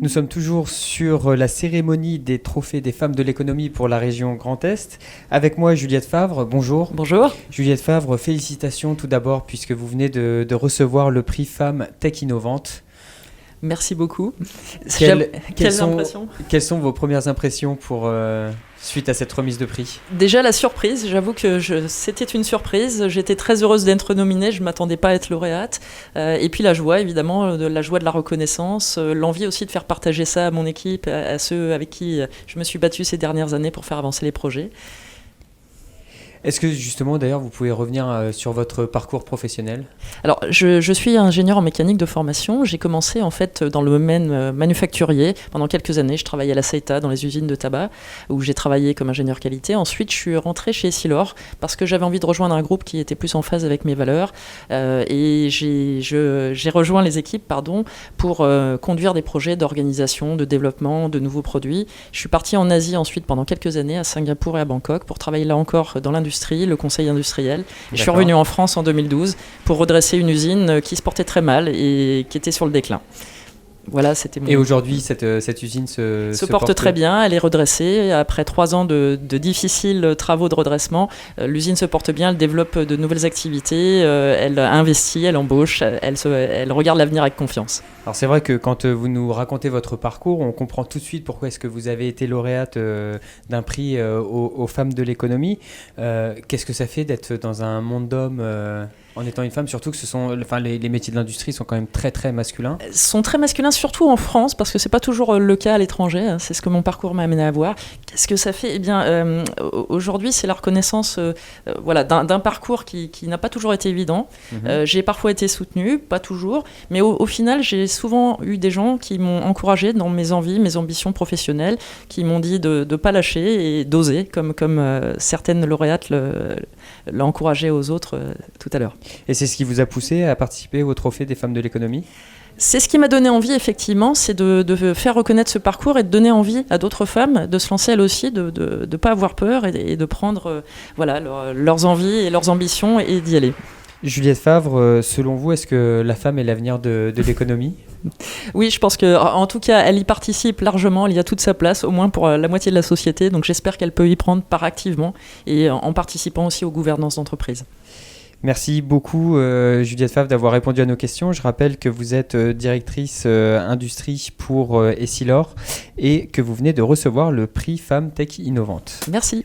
Nous sommes toujours sur la cérémonie des trophées des femmes de l'économie pour la région Grand Est. Avec moi, Juliette Favre. Bonjour. Bonjour. Juliette Favre, félicitations tout d'abord puisque vous venez de recevoir le prix Femmes Tech Innovantes. Merci beaucoup. Quelles sont vos premières impressions suite à cette remise de prix ? Déjà la surprise, j'avoue que c'était une surprise. J'étais très heureuse d'être nominée, je ne m'attendais pas à être lauréate. Et puis la joie, évidemment, la joie de la reconnaissance, l'envie aussi de faire partager ça à mon équipe, à ceux avec qui je me suis battue ces dernières années pour faire avancer les projets. Est-ce que justement, d'ailleurs, vous pouvez revenir sur votre parcours professionnel ? Alors, je suis ingénieur en mécanique de formation. J'ai commencé en fait dans le domaine manufacturier. Pendant quelques années, je travaillais à la CETA dans les usines de tabac, où j'ai travaillé comme ingénieur qualité. Ensuite, je suis rentré chez Essilor parce que j'avais envie de rejoindre un groupe qui était plus en phase avec mes valeurs. Et j'ai rejoint les équipes pour conduire des projets d'organisation, de développement, de nouveaux produits. Je suis parti en Asie ensuite pendant quelques années, à Singapour et à Bangkok, pour travailler là encore dans l'industrie, le conseil industriel. Et je suis revenu en France en 2012 pour redresser une usine qui se portait très mal et qui était sur le déclin. Voilà, c'était mon... Et aujourd'hui, cette usine se porte très bien, elle est redressée. Après 3 ans de difficiles travaux de redressement, l'usine se porte bien, elle développe de nouvelles activités, elle investit, elle embauche, elle regarde l'avenir avec confiance. Alors c'est vrai que quand vous nous racontez votre parcours, on comprend tout de suite pourquoi est-ce que vous avez été lauréate d'un prix aux femmes de l'économie. Qu'est-ce que ça fait d'être dans un monde d'hommes en étant une femme, surtout que les métiers de l'industrie sont quand même très très masculins. Sont très masculins, surtout en France, parce que c'est pas toujours le cas à l'étranger. Hein, c'est ce que mon parcours m'a amené à voir. Qu'est-ce que ça fait ? Eh bien, aujourd'hui, c'est la reconnaissance d'un parcours qui n'a pas toujours été évident. J'ai parfois été soutenue, pas toujours, mais au final, j'ai souvent eu des gens qui m'ont encouragée dans mes envies, mes ambitions professionnelles, qui m'ont dit de ne pas lâcher et d'oser, comme certaines lauréates l'ont encouragé aux autres tout à l'heure. Et c'est ce qui vous a poussé à participer au Trophée des femmes de l'économie ? C'est ce qui m'a donné envie, effectivement, c'est de faire reconnaître ce parcours et de donner envie à d'autres femmes de se lancer elles aussi, de ne pas avoir peur et de prendre leurs envies et leurs ambitions et d'y aller. Juliette Favre, selon vous, est-ce que la femme est l'avenir de l'économie ? Oui, je pense qu'en tout cas, elle y participe largement, elle y a toute sa place, au moins pour la moitié de la société, donc j'espère qu'elle peut y prendre part activement et en participant aussi aux gouvernances d'entreprise. Merci beaucoup Juliette Favre d'avoir répondu à nos questions. Je rappelle que vous êtes directrice industrie pour Essilor et que vous venez de recevoir le prix Femmes Tech Innovantes. Merci.